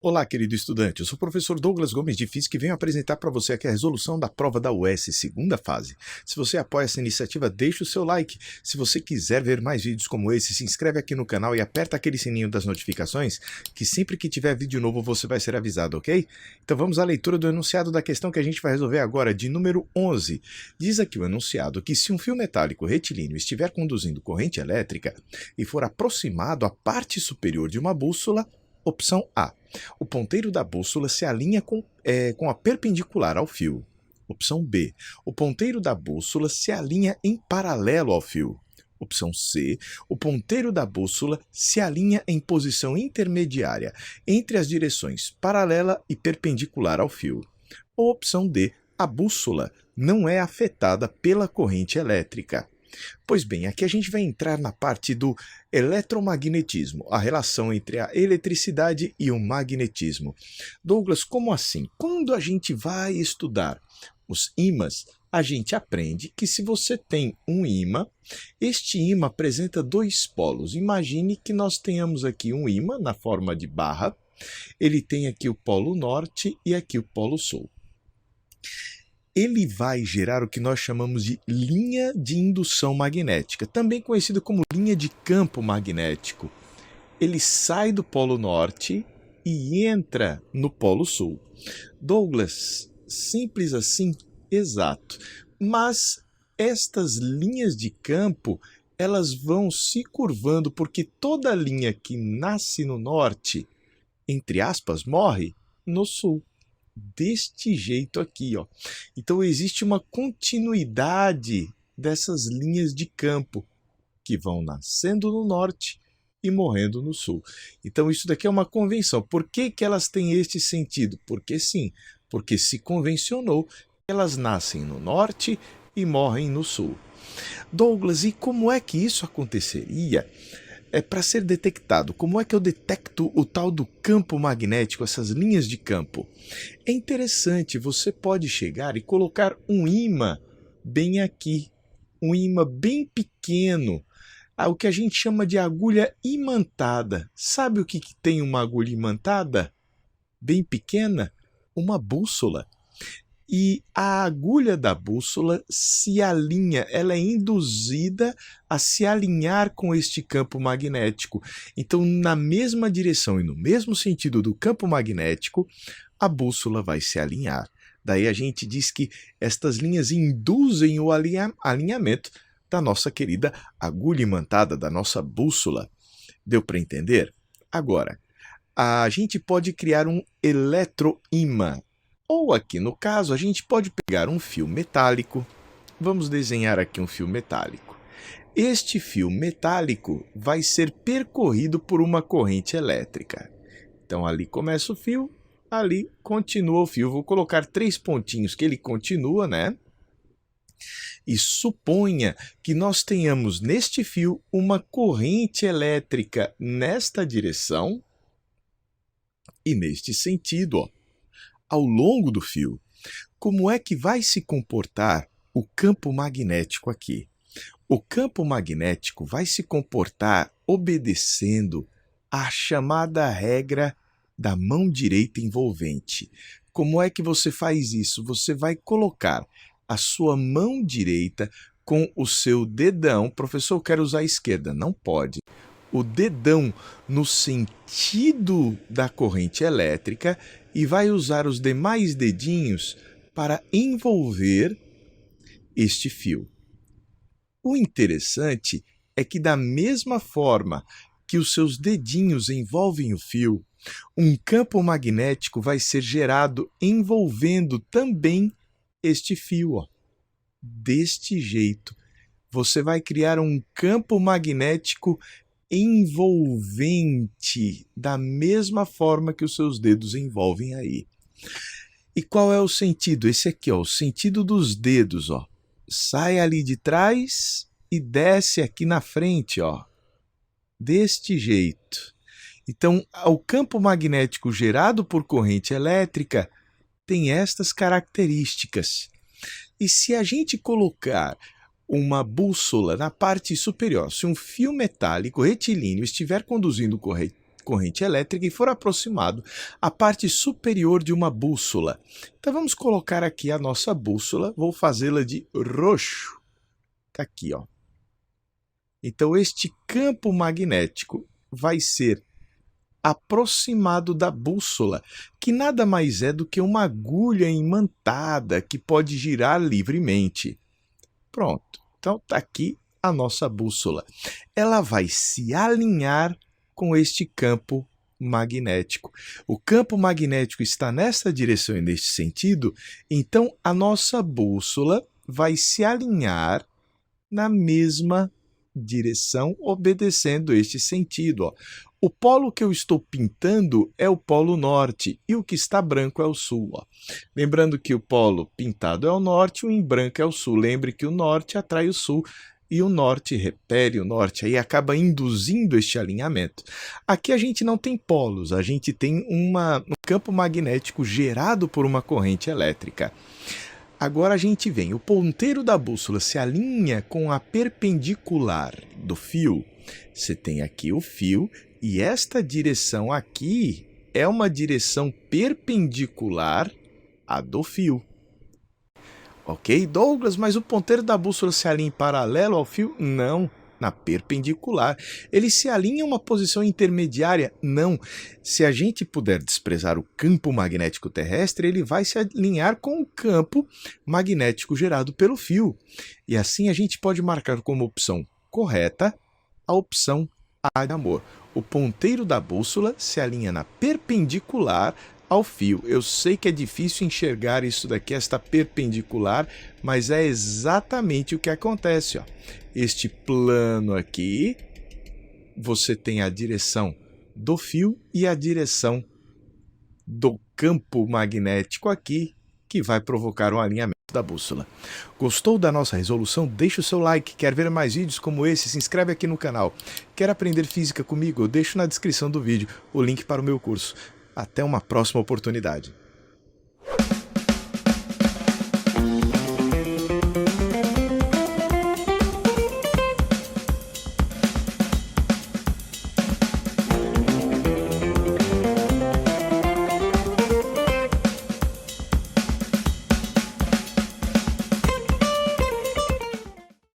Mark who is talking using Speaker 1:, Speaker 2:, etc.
Speaker 1: Olá, querido estudante. Eu sou o professor Douglas Gomes de Física e venho apresentar para você aqui a resolução da prova da UES, segunda fase. Se você apoia essa iniciativa, deixe o seu like. Se você quiser ver mais vídeos como esse, se inscreve aqui no canal e aperta aquele sininho das notificações, que sempre que tiver vídeo novo você vai ser avisado, ok? Então vamos à leitura do enunciado da questão que a gente vai resolver agora, de número 11. Diz aqui o enunciado que se um fio metálico retilíneo estiver conduzindo corrente elétrica e for aproximado à parte superior de uma bússola, opção A. O ponteiro da bússola se alinha com a perpendicular ao fio. Opção B. O ponteiro da bússola se alinha em paralelo ao fio. Opção C. O ponteiro da bússola se alinha em posição intermediária entre as direções paralela e perpendicular ao fio. Ou opção D. A bússola não é afetada pela corrente elétrica. Pois bem, aqui a gente vai entrar na parte do eletromagnetismo, a relação entre a eletricidade e o magnetismo. Douglas, como assim? Quando a gente vai estudar os ímãs, a gente aprende que se você tem um ímã, este ímã apresenta dois polos. Imagine que nós tenhamos aqui um ímã na forma de barra, ele tem aqui o polo norte e aqui o polo sul. Ele vai gerar o que nós chamamos de linha de indução magnética, também conhecido como linha de campo magnético. Ele sai do polo norte e entra no polo sul. Douglas, simples assim? Exato. Mas estas linhas de campo, elas vão se curvando porque toda linha que nasce no norte, entre aspas, morre no sul. Deste jeito aqui, ó. Então existe uma continuidade dessas linhas de campo que vão nascendo no norte e morrendo no sul. Então isso daqui é uma convenção. Por que que elas têm este sentido? Porque sim, porque se convencionou que elas nascem no norte e morrem no sul. Douglas, e como é que isso aconteceria? Para ser detectado, como é que eu detecto o tal do campo magnético, essas linhas de campo? É interessante, você pode chegar e colocar um ímã bem aqui, um ímã bem pequeno, o que a gente chama de agulha imantada. Sabe o que tem uma agulha imantada? Bem pequena? Uma bússola. E a agulha da bússola se alinha, ela é induzida a se alinhar com este campo magnético. Então, na mesma direção e no mesmo sentido do campo magnético, a bússola vai se alinhar. Daí a gente diz que estas linhas induzem o alinhamento da nossa querida agulha imantada, da nossa bússola. Deu para entender? Agora, a gente pode criar um eletroímã. Ou aqui no caso, a gente pode pegar um fio metálico. Vamos desenhar aqui um fio metálico. Este fio metálico vai ser percorrido por uma corrente elétrica. Então ali começa o fio, ali continua o fio. Vou colocar 3 pontinhos que ele continua, né? E suponha que nós tenhamos neste fio uma corrente elétrica nesta direção e neste sentido, ó. Ao longo do fio. Como é que vai se comportar o campo magnético aqui? O campo magnético vai se comportar obedecendo à chamada regra da mão direita envolvente. Como é que você faz isso? Você vai colocar a sua mão direita com o seu dedão. Professor, eu quero usar a esquerda. Não pode. O dedão no sentido da corrente elétrica e vai usar os demais dedinhos para envolver este fio. O interessante é que da mesma forma que os seus dedinhos envolvem o fio, um campo magnético vai ser gerado envolvendo também este fio. Ó. Deste jeito, você vai criar um campo magnético envolvente, da mesma forma que os seus dedos envolvem aí. E qual é o sentido? Esse aqui, ó, o sentido dos dedos, ó. Sai ali de trás e desce aqui na frente, ó. Deste jeito. Então, o campo magnético gerado por corrente elétrica tem estas características. E se a gente colocar uma bússola na parte superior, se um fio metálico retilíneo estiver conduzindo corrente elétrica e for aproximado à parte superior de uma bússola. Então vamos colocar aqui a nossa bússola, vou fazê-la de roxo. Está aqui, ó. Então este campo magnético vai ser aproximado da bússola, que nada mais é do que uma agulha imantada que pode girar livremente. Pronto, então está aqui a nossa bússola. Ela vai se alinhar com este campo magnético. O campo magnético está nessa direção e neste sentido, então a nossa bússola vai se alinhar na mesma direção, obedecendo este sentido. Ó. O polo que eu estou pintando é o polo norte e o que está branco é o sul. Ó. Lembrando que o polo pintado é o norte, o em branco é o sul. Lembre que o norte atrai o sul e o norte repele o norte, aí acaba induzindo este alinhamento. Aqui a gente não tem polos, a gente tem um campo magnético gerado por uma corrente elétrica. Agora a gente vem, o ponteiro da bússola se alinha com a perpendicular do fio. Você tem aqui o fio e esta direção aqui é uma direção perpendicular à do fio. Ok, Douglas, mas o ponteiro da bússola se alinha em paralelo ao fio? Não, na perpendicular. Ele se alinha em uma posição intermediária? Não. Se a gente puder desprezar o campo magnético terrestre, ele vai se alinhar com o campo magnético gerado pelo fio. E assim a gente pode marcar como opção correta a opção A de amor. O ponteiro da bússola se alinha na perpendicular ao fio. Eu sei que é difícil enxergar isso daqui, esta perpendicular, mas é exatamente o que acontece. Ó. Este plano aqui, você tem a direção do fio e a direção do campo magnético aqui, que vai provocar um alinhamento da bússola. Gostou da nossa resolução? Deixa o seu like. Quer ver mais vídeos como esse? Se inscreve aqui no canal. Quer aprender física comigo? Eu deixo na descrição do vídeo o link para o meu curso. Até uma próxima oportunidade.